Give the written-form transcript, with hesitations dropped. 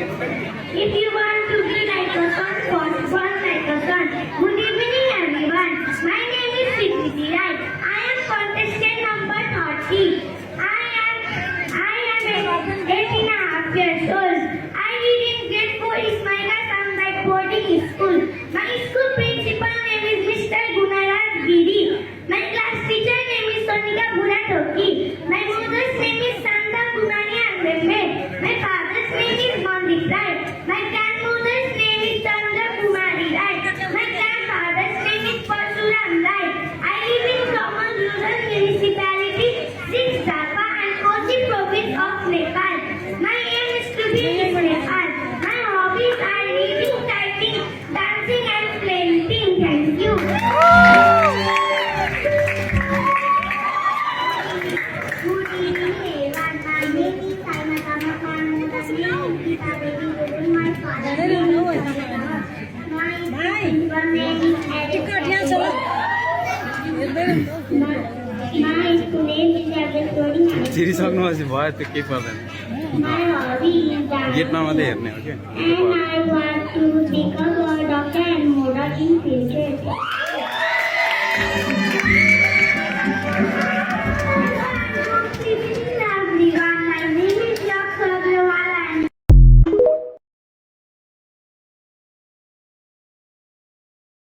If you want to be like a sun, born like a sun. Good evening, everyone. My name is Siddhi Rai. I am contestant number 30. I am 8.5 years old. I live in grade 4 Ismaila Samdai boarding school. My school principal name is Mr. Gunaraj Giri. My class teacher name is Sonika Buratoki. My mother's name is Santa Kumani Ambembe. My father's name is Mondik Rai. My grandmother's name is Chandra Kumari Rai. My grandfather's name is Parsuram Rai. I live in common rural municipality, 6 Dhaka and Kosi province of Nepal. My aim is to be in Nepal. My hobbies are reading, typing, dancing and painting. Thank you. Good evening, everyone. My name is Saima Tamakan. My father's name is Saima. My principal name is Eric. My school name is Abdul. चिरिसक्नुहोपछि भयो त्यो केही पर्दैन My hobby is dance. गेटमा मात्रै हेर्ने हो कि And I want to become a doctor and model in future.